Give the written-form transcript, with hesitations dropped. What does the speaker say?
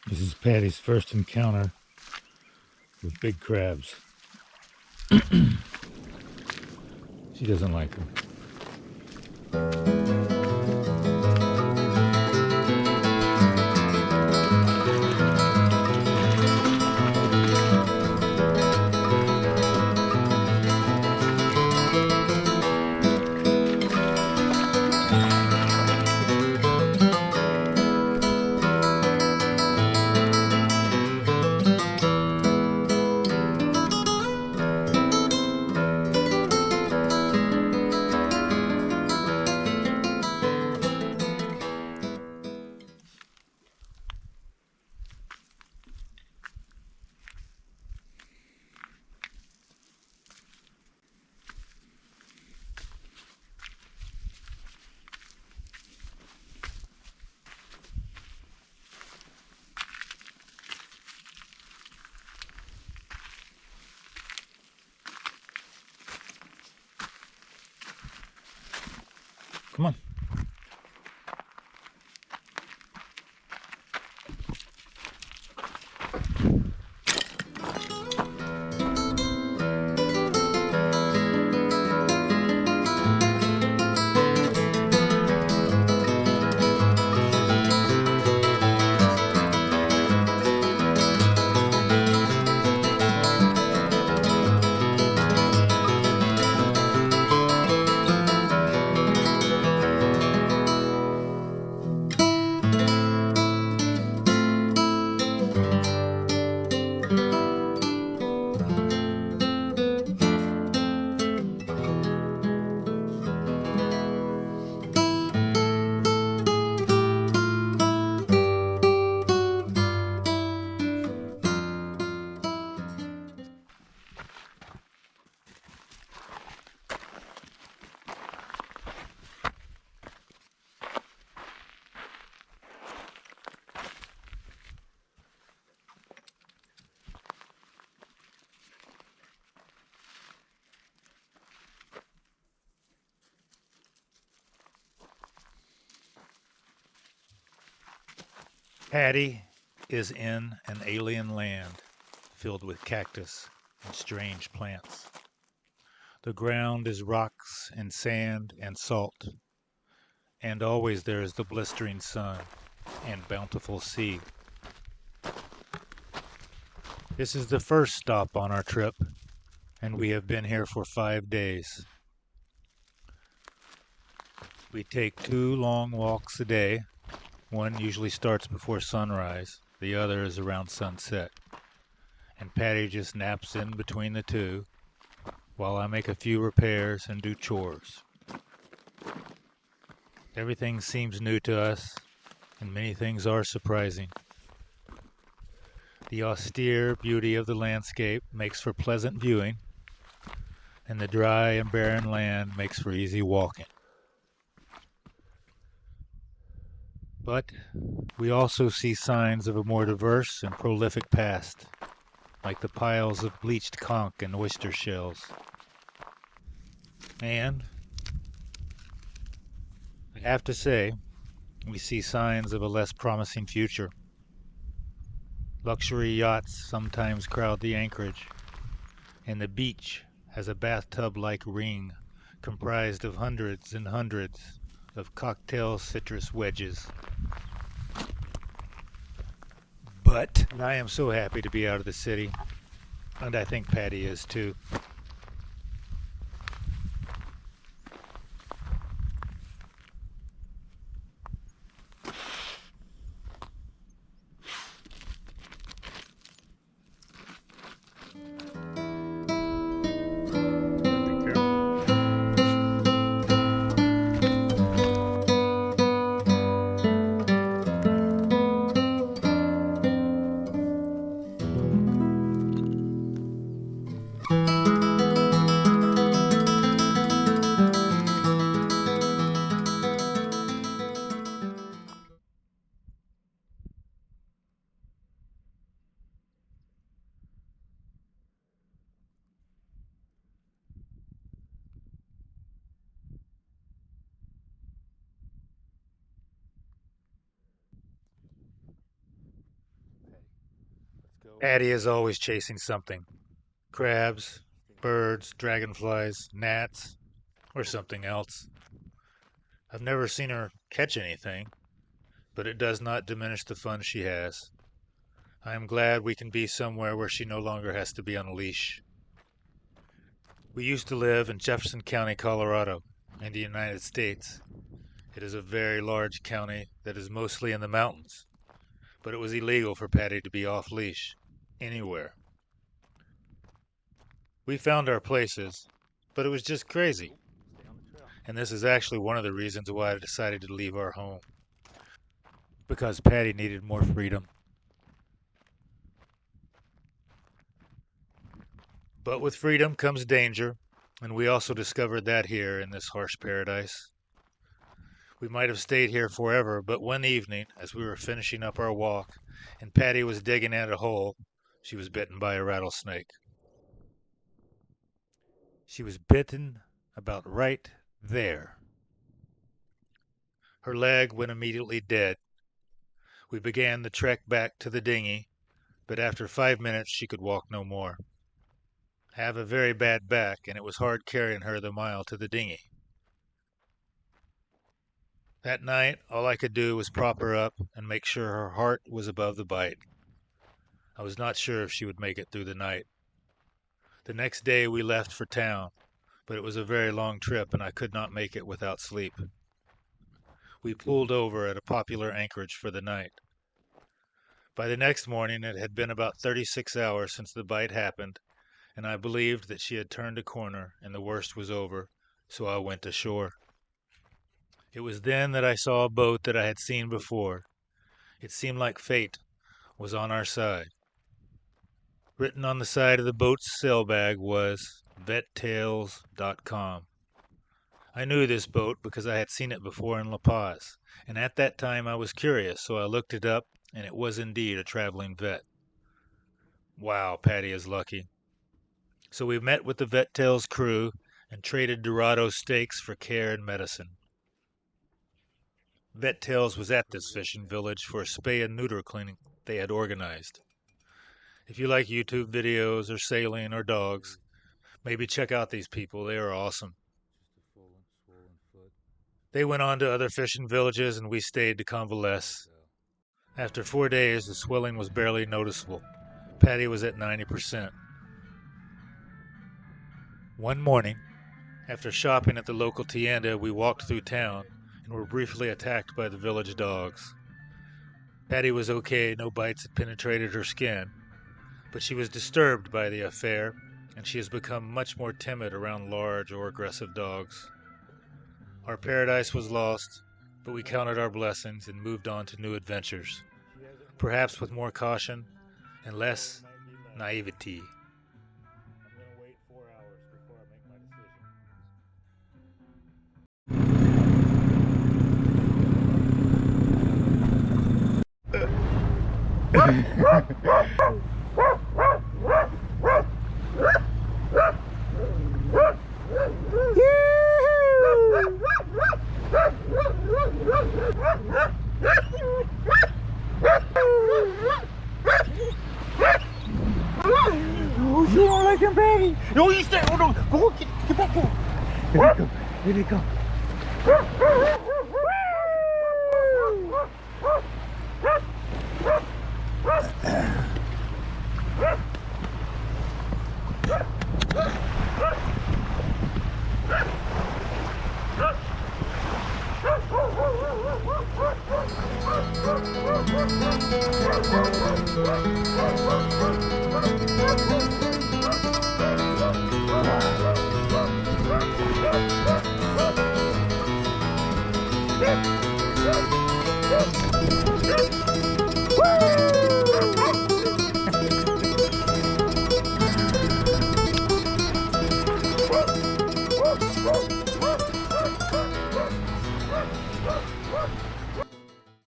This is Paddy's first encounter with big crabs. She doesn't like them. Come on. Paddy is in an alien land filled with cactus and strange plants. The ground is rocks and sand and salt, and always there is the blistering sun and bountiful sea. This is the first stop on our trip, and we have been here for 5 days. We take 2 long walks a day. One usually starts before sunrise, the other is around sunset. And Paddy just naps in between the 2 while I make a few repairs and do chores. Everything seems new to us, and many things are surprising. The austere beauty of the landscape makes for pleasant viewing, and the dry and barren land makes for easy walking. But we also see signs of a more diverse and prolific past, like the piles of bleached conch and oyster shells. And I have to say, we see signs of a less promising future. Luxury yachts sometimes crowd the Anchorage, and the beach has a bathtub-like ring comprised of hundreds and hundreds of cocktail citrus wedges. But I am so happy to be out of the city, and I think Paddy is too. Paddy is always chasing something. Crabs, birds, dragonflies, gnats, or something else. I've never seen her catch anything, but it does not diminish the fun she has. I am glad we can be somewhere where she no longer has to be on a leash. We used to live in Jefferson County, Colorado, in the United States. It is a very large county that is mostly in the mountains, but it was illegal for Paddy to be off leash anywhere. We found our places, but it was just crazy. And this is actually one of the reasons why I decided to leave our home. Because Paddy needed more freedom. But with freedom comes danger, and we also discovered that here in this harsh paradise. We might have stayed here forever, but one evening, as we were finishing up our walk, and Paddy was digging at a hole, she was bitten by a rattlesnake. She was bitten about right there. Her leg went immediately dead. We began the trek back to the dinghy, but after 5 minutes she could walk no more. I have a very bad back, and it was hard carrying her the mile to the dinghy. That night, all I could do was prop her up and make sure her heart was above the bite. I was not sure if she would make it through the night. The next day we left for town, but it was a very long trip and I could not make it without sleep. We pulled over at a popular Anchorage for the night. By the next morning, it had been about 36 hours since the bite happened, and I believed that she had turned a corner and the worst was over, so I went ashore. It was then that I saw a boat that I had seen before. It seemed like fate was on our side. Written on the side of the boat's sailbag was vettales.com. I knew this boat because I had seen it before in La Paz, and at that time I was curious, so I looked it up, and it was indeed a traveling vet. Wow, Paddy is lucky. So we met with the Vet Tales crew and traded Dorado steaks for care and medicine. Vet Tales was at this fishing village for a spay and neuter clinic they had organized. If you like YouTube videos or sailing or dogs, maybe check out these people. They are awesome. They went on to other fishing villages and we stayed to convalesce. After 4 days, the swelling was barely noticeable. Paddy was at 90%. One morning, after shopping at the local tienda, we walked through town and were briefly attacked by the village dogs. Paddy was okay, no bites had penetrated her skin, but she was disturbed by the affair, and she has become much more timid around large or aggressive dogs. Our paradise was lost, but we counted our blessings and moved on to new adventures, perhaps with more caution and less naivety. I'm going to wait 4 hours before I make my Oh, you don't like him, baby. No, you stay. Hold on. Go, get back there. Here they go. Here they go.